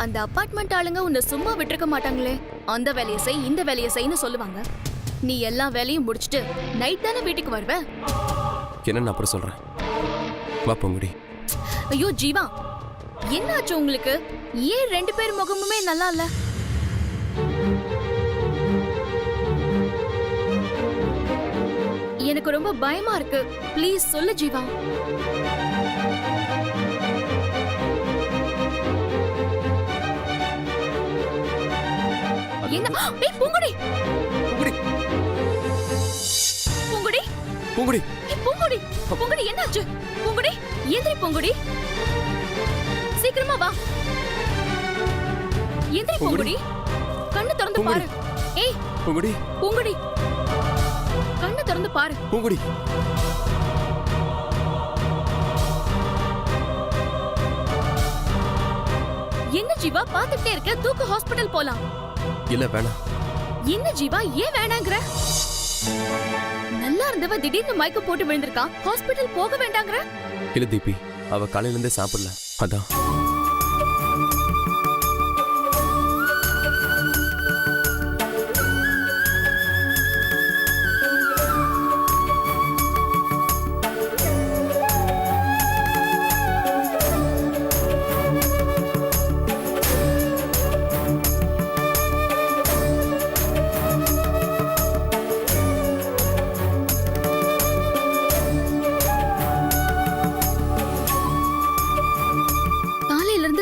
அந்த அபார்ட்மெண்ட் ஆளுங்க உன்னை சும்மா விட்டுருக்க மாட்டாங்களே. அந்த வேலையை செய், இந்த வேலையை செய்யன்னு சொல்லுவாங்க. நீ எல்லா வேலையும் முடிச்சிட்டு நைட் தானே வீட்டுக்கு வருவ. என்னன்னு அப்புறம் சொல்றேன். வா பொங்குடி. ஐயோ ஜீவா, என்னாச்சு உங்களுக்கு? ஏன் 2 பேர் முகமுமே நல்லா இல்ல? எனக்கு ரொம்ப பயமா இருக்கு. ப்ளீஸ் சொல்லு ஜீவா. என்ன? ஏய் பூங்குடி. பொங்குடி. பூங்குடி. பொங்குடி. ஏய் பூங்குடி. பூங்குடி என்னாச்சு? பூங்குடி, எந்திரி பூங்குடி. சீக்கிரமா வா. எந்திரி பூங்குடி. கண்ணு திறந்து பாரு. ஏய் பொங்குடி. பூங்குடி, கண்ணு திறந்து பாரு. பொங்குடி. என்ன ஜீவா பாத்துட்டே இருக்க? தூக்கு ஹாஸ்பிடல் போலாம். இல்ல வேணாம். என்ன ஜீவா ஏன் வேணாங்கற? நல்லா இருந்தவ திடீர்னு மயக்க போட்டு விழுந்திருக்கா. ஹாஸ்பிடல் போக வேண்டாங்கற? இல்ல தீபி, அவ காலையில இருந்தே சாப்பிடல. அதான்.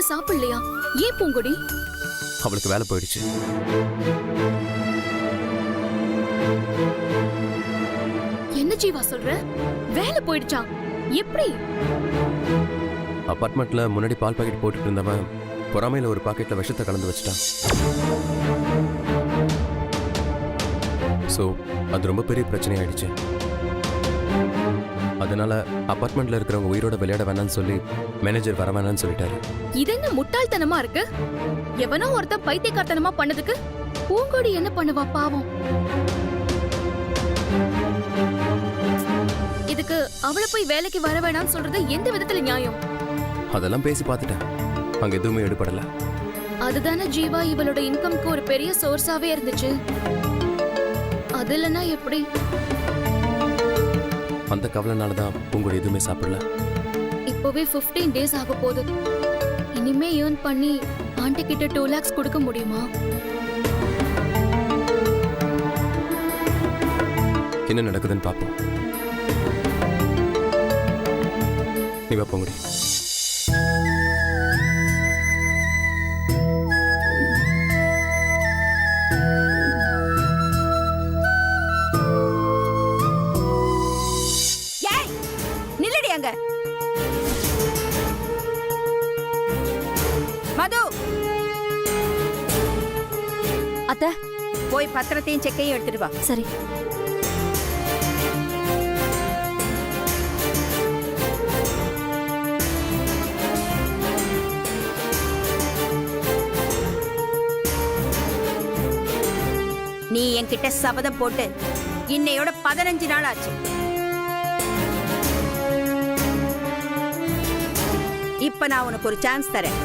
சாப்பிடலையா? ஏன் பூங்குடி? அவளுக்கு வேலை போயிடுச்சு. என்ன ஜீவா சொல்ற? வேலை போயிடுச்சா? எப்படி? அபார்ட்மெண்ட்ல முன்னாடி பால் பாக்கெட் போட்டுட்டு இருந்தவன் பொறாமையில ஒரு பாக்கெட்ல விஷத்தை கலந்து வச்சிட்டான். சோ அது ரொம்ப பெரிய பிரச்சனை ஆயிடுச்சு. அதனால அபார்ட்மெண்ட்ல இருக்கிறவங்க உயிரோட விளையாட வேணாம்னு சொல்லி மேனேஜர் வர வேணாம்னு சொல்லிட்டாரு. இது என்ன முட்டாள்தனமா இருக்கு? எவனோ ஒருத்தன் பைத்தியக்காரத்தனமா பண்ணதுக்கு பூங்கொடி என்ன பண்ணுவா பாவம். இதுக்கு அவளை போய் வேலைக்கு வர வேணாம்னு சொல்றது எந்த விதத்துல நியாயம்? அதெல்லாம் பேசி பார்த்துட்டேன். அங்க எதுவுமே எடுபடல. அதுதானே ஜீவா இவளோட இன்கம்க்கு ஒரு பெரிய சோர்ஸாவே இருந்துச்சு. அது இல்லைன்னா எப்படி? அந்த கவலைனால தான் பூங்கொடி எதுவுமே சாப்பிடல. இப்போவே 15 டேஸ் ஆக போகுது. இனிமே ஏர்ன் பண்ணி ஆண்டி கிட்ட 2 lakhs கொடுக்க முடியுமா? என்ன நடக்குதுன்னு பாப்போம். நீ வா பூங்கொடி. மது, அத்தை போய் பத்திரத்தையும் செக்கையும் எடுத்துட்டு வா. சரி. நீ என்கிட்ட சபதம் போட்டு இன்னையோட 15 நாள் ஆச்சு. இப்ப நான் உனக்கு ஒரு சான்ஸ் தரேன்.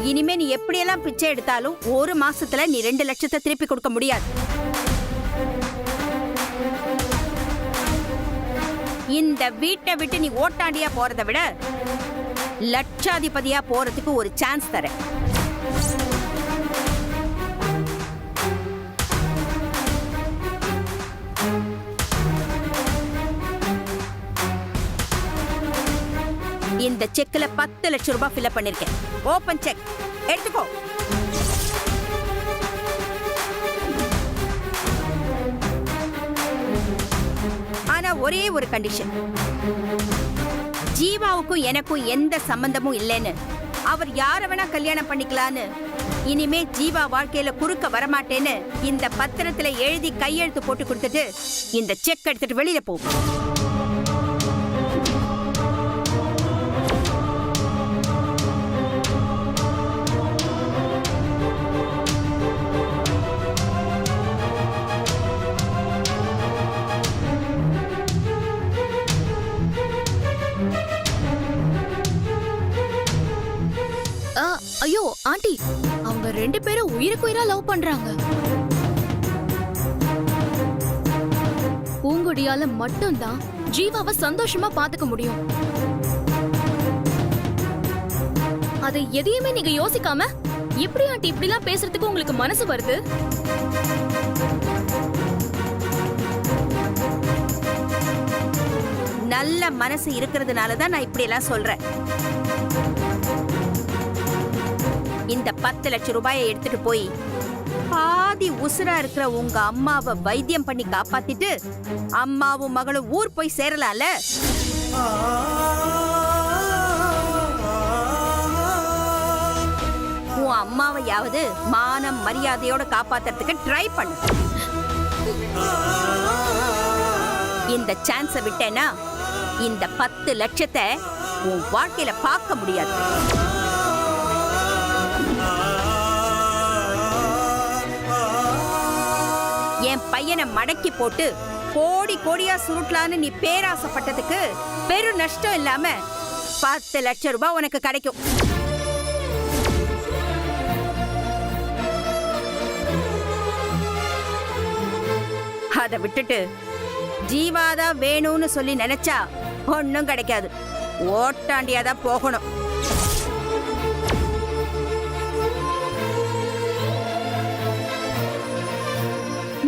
இனிமே நீ எப்படியெல்லாம் பிச்சை எடுத்தாலும் 1 மாசத்துல நீ 2 லட்சத்தை திருப்பி கொடுக்க முடியாது. இந்த வீட்டை விட்டு நீ ஓட்டாண்டியா போறதை விட லட்சாதிபதியா போறதுக்கு ஒரு சான்ஸ் தரேன். இந்த செக்ல 10 லட்சம் ரூபாய் ஃபில் பண்ணிருக்கேன். ஓபன் செக் எடுத்துக்கோ. ஆனா ஒரே ஒரு கண்டிஷன். ஜீவாவுக்கும் எனக்கும் எந்த சம்பந்தமும் இல்லைன்னு, அவர் யார வேணா கல்யாணம் பண்ணிக்கலான்னு, இனிமே ஜீவா வாழ்க்கையில குறுக்க வரமாட்டேன்னு இந்த பத்திரத்துல எழுதி கையெழுத்து போட்டு கொடுத்துட்டு இந்த செக் எடுத்துட்டு வெளியில போ. ஐயோ ஆண்டி, அவங்க 2 பேரும் உயிருக்கு உயிரா லவ் பண்றாங்க. பூங்கொடியால மட்டும்தான் ஜீவாவை சந்தோஷமா பாத்துக்க முடியும். அது எதையுமே நீங்க யோசிக்காம எப்படி ஆண்டி இப்படிலாம் பேசுறதுக்கு உங்களுக்கு மனசு வருது? நல்ல மனசு இருக்கிறதுனால தான் நான் இப்படி எல்லாம் சொல்றேன். இந்த 10 லட்சம் ரூபாயை எடுத்துட்டு போய் பாதி உசுரா இருக்கிற உங்க அம்மாவை வைத்தியம் பண்ணி காப்பாத்திட்டு அம்மாவும் மகளும் ஊர் போய் சேரலாம்ல. உன் அம்மாவையாவது மானம் மரியாதையோட காப்பாத்துறதுக்கு ட்ரை பண்ணு. இந்த சான்ஸ விட்டேன்னா இந்த 10 லட்சத்தை உன் வாழ்க்கையில பார்க்க முடியாது. என் பையனை மடக்கி போட்டு கோடி கோடியா சுருட்டலான்னு நீ பேராசைப்பட்டதுக்கு பெரும் நஷ்டம் இல்லாம 10 லட்சம் ரூபாய் உனக்கு கிடைக்கும். அதை விட்டுட்டு ஜீவாதான் வேணும்னு சொல்லி நினைச்சா ஒன்னும் கிடைக்காது. ஓட்டாண்டியாதான் போகணும்.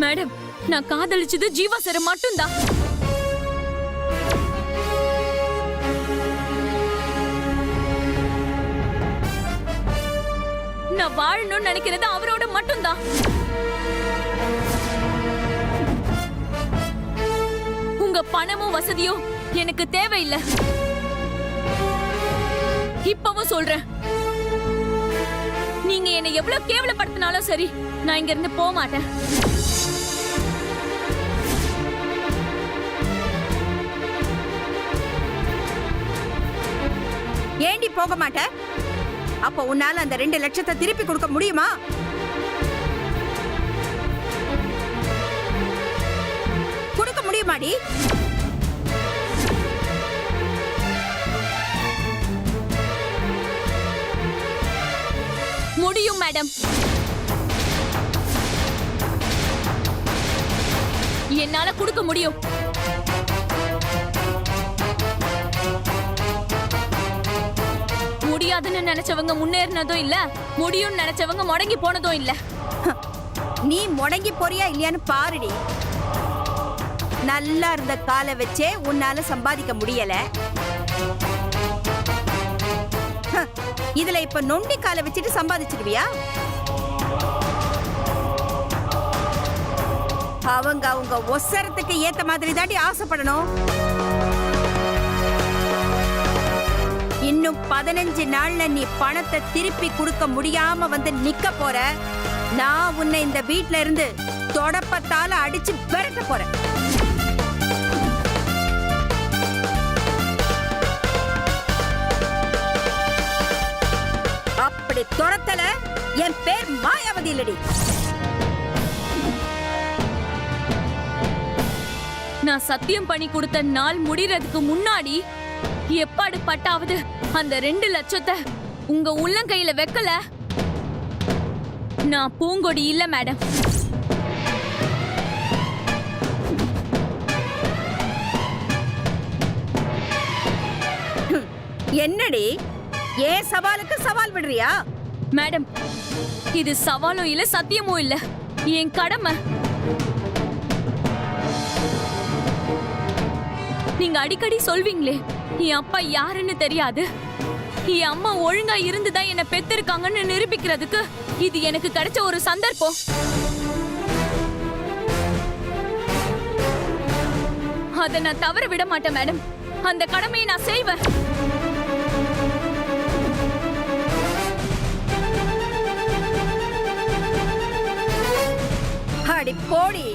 மேடம், நான் காதலிச்சது ஜீவா சார் மட்டும்தான். நான் வாழணும்னு நினைக்கிறது அவரோட மட்டும்தான். உங்க பணமும் வசதியும் எனக்கு தேவையில்லை. இப்பவும் சொல்றேன், நீங்க என்னை எவ்வளவு கேவலப்படுத்தினாலும் சரி, நான் இங்க இருந்து போக மாட்டேன். ஏண்டி போக மாட்ட? அப்ப உன்னால அந்த 2 லட்சத்தை திருப்பி கொடுக்க முடியுமா? கொடுக்க முடியுமாடி? முடியும் மேடம். என்னால கொடுக்க முடியும். முடியாதுன்னு நினைச்சவங்க முன்னேறினதும் இல்ல, முடியும்னு நினைச்சவங்க முடங்கி போனதும் இல்ல. நீ முடங்கி போறியா இல்லையான்னு பாருடி. நல்லா இருந்த காலை வச்சே உன்னால சம்பாதிக்க முடியல. இதுல இப்ப நொண்டி காலை வச்சுட்டு சம்பாதிச்சிடுவியா? அவங்க ஒசரத்துக்கு ஏத்த மாதிரி தாண்டி ஆசைப்படணும். இன்னும் 15 நாள்ல நீ பணத்தை திருப்பி கொடுக்க முடியாம வந்து நிக்க போற. நான் உன்னை இந்த வீட்ல இருந்து தொடப்பத்தால அடிச்சு விரட்ட போறேன். அப்படி துரத்தல என் பேர் மாயாவதி இல்லடி. நான் சத்தியம் பண்ணி கொடுத்த நாள் முடிறதுக்கு முன்னாடி எப்பாடு பட்டாவது அந்த 2 லட்சத்தை உங்க உள்ளங்கையில வைக்கல, நான் பூங்கொடி இல்ல மேடம். என்னடி ஏன் சவாலுக்கு சவால் விடுறியா? மேடம், இது சவாலும் இல்ல சத்தியமும் இல்ல, என் கடமை. நீங்க அடிக்கடி சொல்வீங்களே என் அப்பா யாருன்னு தெரியாது, என் அம்மா ஒழுங்கா இருந்துதான் என்ன பெத்திருக்காங்கன்னு நிரூபிக்கிறதுக்கு இது எனக்கு கிடைச்ச ஒரு சந்தர்ப்பம். அதை நான் தவற விட மாட்டேன் மேடம். அந்த கடமையை நான் செய்வேன். அடி போடி,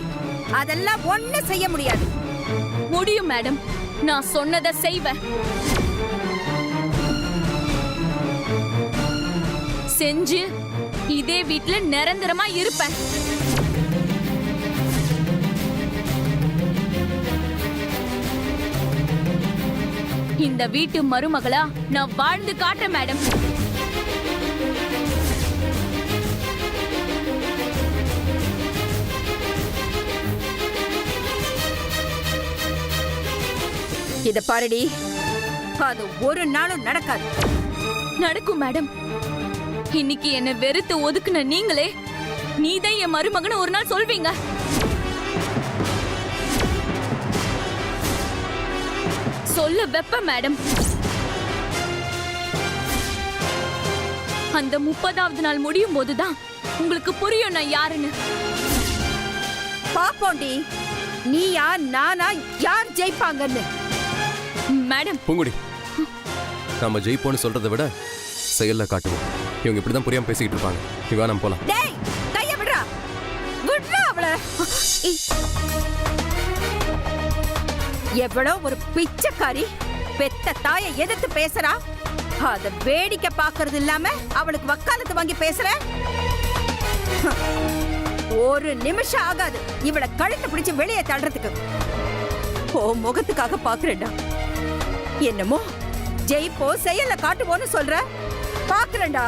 அதெல்லாம் ஒண்ணு செய்ய முடியாது. முடியும் மேடம், நான் சொன்னதை செய்வேன். செஞ்சு இதே வீட்ல நிரந்தரமா இருப்பேன். இந்த வீட்டு மருமகளா நான் வாழ்ந்து காட்டுறேன் மேடம். இத பாருடி, அது ஒரு நாளும் நடக்காது. நடக்கும் மேடம். இன்னைக்கு என்ன வெறுத்து ஒதுக்குன நீங்களே நீதான் என் மருமகனை ஒரு நாள் சொல்வீங்க. சொல்ல வெப்ப மேடம். அந்த 30வது நாள் முடியும் போதுதான் உங்களுக்கு புரியும் நான் யாருன்னு. பாப்போண்டி, நீ யார் நானா யார் ஜெயிப்பாங்கன்னு. மேடம் பூங்குடி, நம்ம ஜெயிப்போன்னு சொல்றதை விட செயல்ல காட்டுவோம். இவங்க இப்படிதான் புரியாம பேசிக்கிட்டு இருப்பாங்க. இவா நம்ம போலாம். டேய், கைய விடுறா. விடுறா அவள. எவ்வளோ ஒரு பிச்சைக்காரி பெத்த தாயை எதிர்த்து பேசுறா. அத வேடிக்கை பாக்குறது இல்லாம அவளுக்கு வக்காலத்து வாங்கி பேசுற. ஒரு நிமிஷம் ஆகாது இவளை கழுத்தை பிடிச்சு வெளியே தள்ளுறதுக்கு. ஓ முகத்துக்காக பாக்குறேன்டா. என்னமோ ஜெயிப்போ செயல்ல காட்டுவோன்னு சொல்ற. பாக்குறேன்டா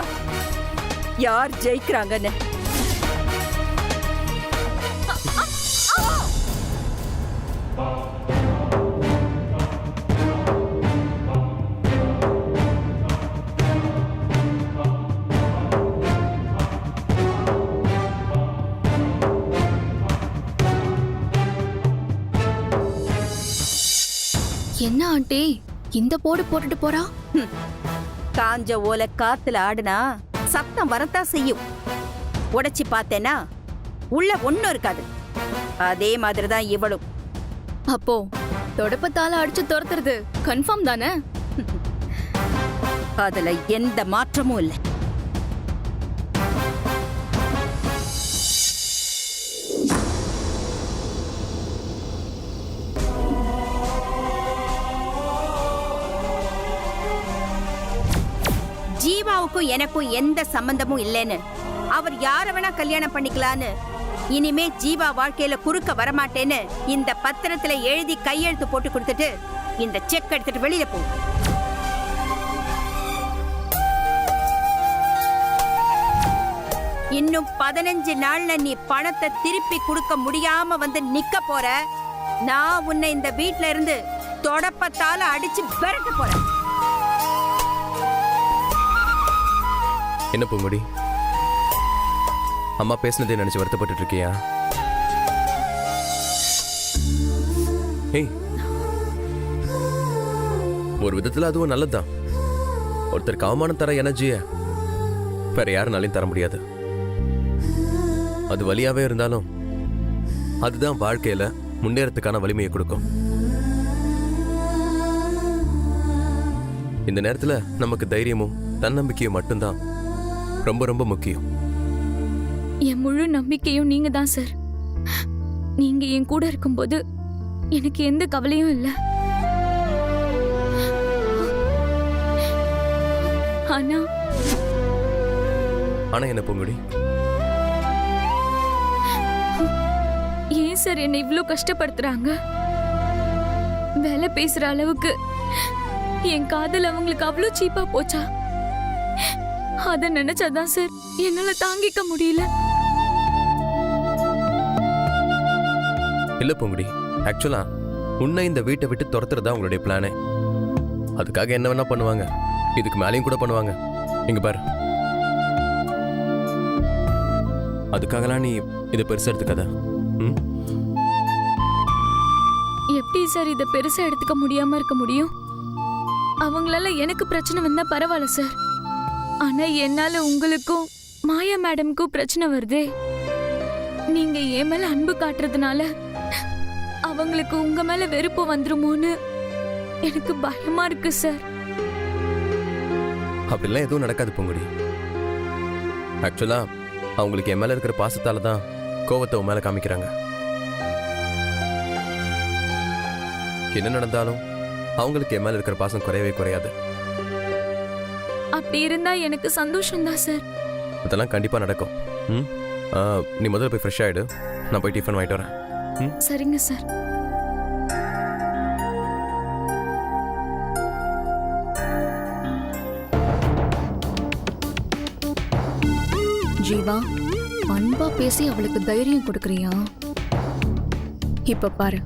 யார் ஜெயிக்கிறாங்கன்னு. என்ன ஆண்டி இந்த போடு போட்டுட்டு போறா? காஞ்ச ஓலை காத்துல ஆடுனா சத்தம் வரத்தான் செய்யும். உடைச்சி பார்த்தேன்னா உள்ள ஒண்ணும் இருக்காது. அதே மாதிரிதான் இவளும். அப்போ தொடப்பத்தால அடிச்சு துரத்துறது கன்ஃபார்ம் தானே? அதுல எந்த மாற்றமும் இல்லை. ஜீவாவுக்கும் எனக்கும் எந்த சம்பந்தமும் இல்லைன்னு, அவர் யார வேணா கல்யாணம் பண்ணிக்கலான்னு, இனிமே ஜீவா வாழ்க்கையில குறுக்க வரமாட்டேன்னு இந்த பத்திரத்துல எழுதி கையெழுத்து போட்டு கொடுத்துட்டு இந்த செக் எடுத்துட்டு வெளியில போ. இன்னும் 15 நாள்ல நீ பணத்தை திருப்பி கொடுக்க முடியாம வந்து நிக்க போற. நான் உன்னை இந்த வீட்ல இருந்து தொடப்பத்தால அடிச்சு விரட்ட போறேன். என்ன பூங்குடி, அம்மா பேசினதே நினைச்சு வருத்தப்பட்டு இருக்கியா? ஏய், ஒரு விதத்துல அதுவும் நல்லதுதான். ஒருத்தருக்கு அவமானம் தர எனர்ஜிய வேற யாருனாலையும் தர முடியாது. அது வலியாவே இருந்தாலும் அதுதான் வாழ்க்கையில முன்னேறத்துக்கான வலிமையை கொடுக்கும். இந்த நேரத்துல நமக்கு தைரியமும் தன்னம்பிக்கையும் மட்டும்தான் ரொம்ப ரொம்ப முக்கியம். என் முழு நம்பிக்கையும் நீங்க தான் சார். நீங்க என் கூட இருக்கும்போது எனக்கு எந்த கவலையும் இல்ல. ஆனா ஆனா என்ன பூங்குடி? ஏன் சார் என்னை இவ்ளோ கஷ்டப்படுத்துறாங்க? வேலை பேசுற அளவுக்கு என் காதல் அவங்களுக்கு அவ்வளோ சீப்பா போச்சா? அத நினைச்சாதான் சார் என்னால தாங்கிக்க முடியல. இல்ல பூங்குடி, ஆக்சுவலா உன்னை இந்த வீட்டை விட்டு துரத்துறதா உங்களுடைய பிளானே. அதுக்காக என்ன வேணா பண்ணுவாங்க, இதுக்கு மேலேயும் கூட பண்ணுவாங்க. இங்க பாரு, அதுக்காகலாம் நீ இதை பெருசா எடுத்துக்காத. எப்படி சார் இத பெருசா எடுத்துக்க முடியாம இருக்க முடியும்? அவங்களால எனக்கு பிரச்சனை வந்தா பரவாயில்ல சார். ஆனா என்னால உங்களுக்கும் மாயா மேடம்க்கும் பிரச்சனை வருதே. நீங்க என் மேல அன்பு காட்டுறதுனால அவங்களுக்கு உங்க மேல வெறுப்பு வந்துருமோன்னு எனக்கு பயமா இருக்கு சார். அப்படிலாம் எதுவும் நடக்காது பூங்குடி. ஆக்சுவலா அவங்களுக்கு என் மேல இருக்கிற பாசத்தால தான் கோவத்தை உன் மேல காமிக்கிறாங்க. என்ன நடந்தாலும் அவங்களுக்கு என் மேல இருக்கிற பாசம் குறையவே குறையாது. அப்படி இருந்தா எனக்கு சந்தோஷம் தான் சார். அதெல்லாம் கண்டிப்பா நடக்கும். நீ முதல்ல போய் ஃப்ரெஷ் ஆயிடு, நான் போய் டிஃபன் வாங்கிட்டு வரேன். சரிங்க சார். ஜீவா, அன்பா பேசி அவளுக்கு தைரியம் கொடுக்கறியா? இப்ப பாரு,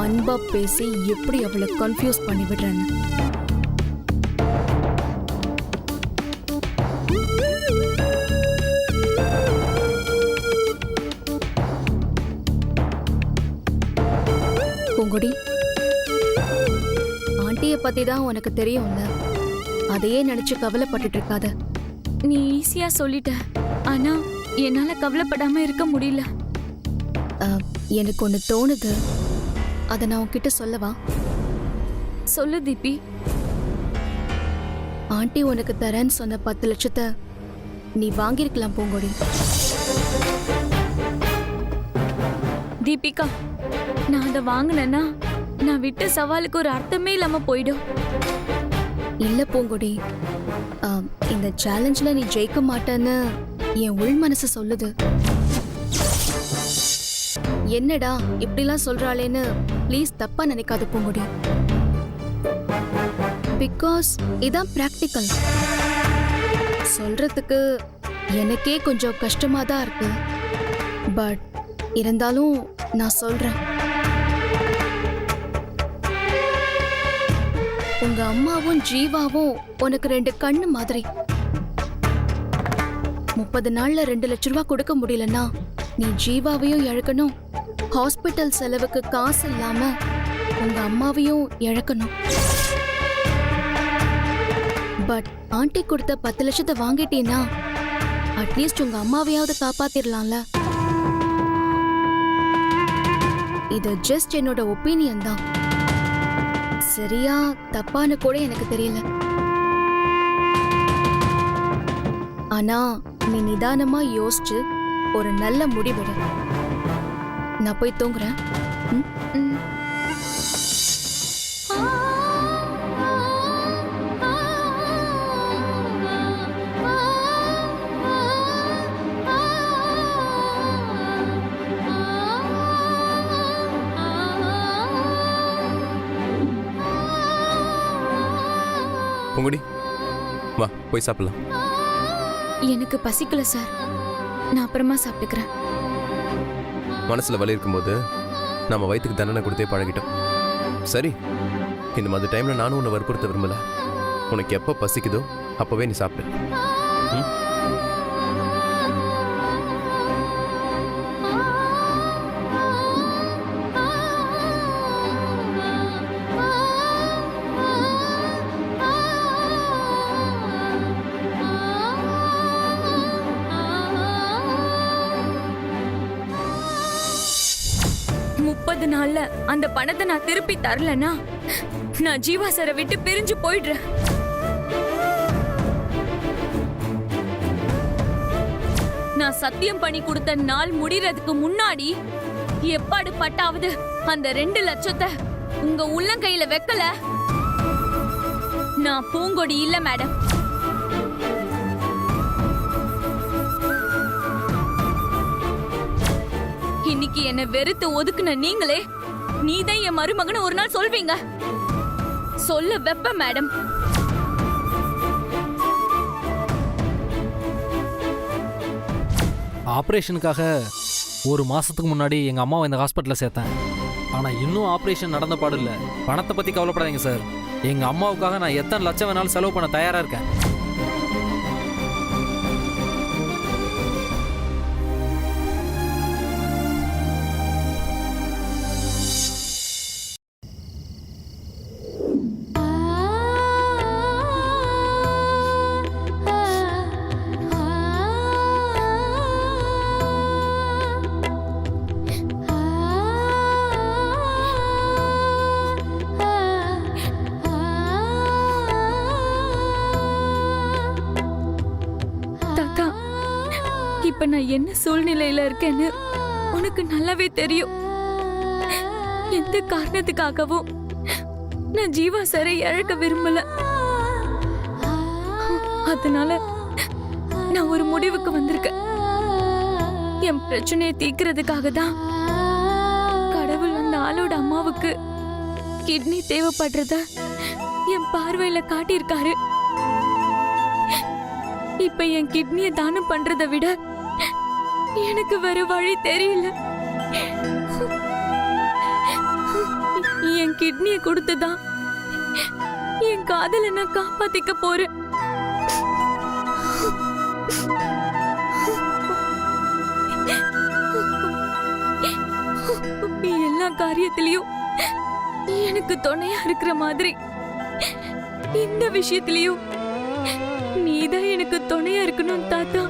அன்பா பேசி எப்படி அவளை கன்ஃபியூஸ் பண்ணி விடுறேன்னு. பூங்கொடி, ஆண்டிய பத்தி தான் உனக்கு தெரியும்ல, அதையே நினைச்சு கவலைப்பட்டுட்டு இருக்காத. நீ ஈஸியா சொல்லிட்ட, ஆனா என்னால கவலைப்படாம இருக்க முடியல. எனக்கு ஒன்று தோணுது, அதை நான் உன்கிட்ட சொல்லவா? சொல்லு தீபி. ஆண்டி உனக்கு தரேன்னு சொன்ன 10 லட்சத்தை நீ வாங்கியிருக்கலாம் பூங்கொடி. தீபிகா, நான் அதை வாங்கினேன்னா நான் விட்ட சவாலுக்கு ஒரு அர்த்தமே இல்லாம போயிடும். இல்ல பூங்கொடி, இந்த சேலஞ்சில் நீ ஜெயிக்க மாட்டேன்னு என் உள் மனசு சொல்லுது. என்னடா இப்படிலாம் சொல்றாளேன்னு ப்ளீஸ் தப்பா நினைக்காத பூங்கொடி. பிகாஸ் இதான் பிராக்டிக்கல். சொல்றதுக்கு எனக்கே கொஞ்சம் கஷ்டமா தான் இருக்கு, பட் இருந்தாலும் நான் சொல்றேன். உங்க அம்மாவும் ஜீவாவும் உனக்கு 2 கண்ணு மாதிரி. 30 நாள்ல 2 லட்சம் ரூபாய் கொடுக்க முடியலன்னா நீ ஜீவாவையும் இழக்கணும், ஹாஸ்பிட்டல் செலவுக்கு காசு இல்லாம உங்க அம்மாவையும் இழக்கணும். பட் ஆண்டி கொடுத்த 10 லட்சத்தை வாங்கிட்டீன்னா அட்லீஸ்ட் உங்க அம்மாவையாவது காப்பாத்திரலாம்ல. இது ஜஸ்ட் என்னோட ஒப்பீனியன் தான், சரியா தப்பான்னு கூட எனக்கு தெரியல. ஆனா நீ நிதானமா யோசிச்சு ஒரு நல்ல முடிவெடு. நான் போய் தூங்குறேன். பூங்குடி, வா போய் சாப்பிடலாம். எனக்கு பசிக்கல சார், நான் அப்புறமா சாப்பிட்டுக்கிறேன். மனசுல வலி இருக்கும்போது நம்ம வயிற்றுக்கு தண்டனை கொடுத்தே பழகிட்டோம். சரி, இந்த மாதிரி டைம்ல நானும் உன்னை வற்புறுத்த விரும்பல. உனக்கு எப்போ பசிக்குதோ அப்பவே நீ சாப்பிடு. ம்? முப்பது நாள்ல அந்த பணத்தை நான் திருப்பி தரலனா நான் ஜீவா சாரை விட்டு பிரிஞ்சு போயிடுறேன். நான் சத்தியம் பண்ணி கொடுத்த நாள் முடிறதுக்கு முன்னாடி எப்பாடு பட்டாவது அந்த 2 லட்சத்தை உங்க உள்ளங்கையில வைக்கல, நான் பூங்கொடி இல்ல மேடம். இன்னைக்கு என்ன வெறுத்து ஒதுக்குன நீங்களே நீதான் என் மருமகன் ஒரு நாள் சொல்வீங்க. சொல்ல வெப்ப மேடம். ஆப்ரேஷனுக்காக 1 மாசத்துக்கு முன்னாடி எங்கள் அம்மாவை இந்த ஹாஸ்பிட்டலில் சேர்த்தேன். ஆனால் இன்னும் ஆப்ரேஷன் நடந்த பாடு இல்லை. பணத்தை பற்றி கவலைப்படாதீங்க சார். எங்கள் அம்மாவுக்காக நான் எத்தனை லட்சம் வேணாலும் செலவு பண்ண தயாராக இருக்கேன். இப்ப நான் என்ன சூழ்நிலையில இருக்கேன்னு உனக்கு நல்லாவே தெரியும். எந்த காரணத்துக்காகவும் நான் ஜீவா சாரை இழக்க விரும்பல. அதனால நான் ஒரு முடிவுக்கு வந்திருக்கேன். என் பிரச்சனையை தீர்க்கிறதுக்காக தான் கடவுள் அந்த ஆளோட அம்மாவுக்கு கிட்னி தேவைப்படுறத என் பார்வையில காட்டியிருக்காரு. இப்ப என் கிட்னியை தானம் பண்றதை விட எனக்கு வேற வழி தெரியல. என் கிட்னியை கொடுத்துதான் என் காதலை நான் காப்பாத்திக்க போறேன். எல்லா காரியத்திலயும் எனக்கு துணையா இருக்கிற மாதிரி இந்த விஷயத்திலயும் நீதான் எனக்கு துணையா இருக்கணும் தாத்தா.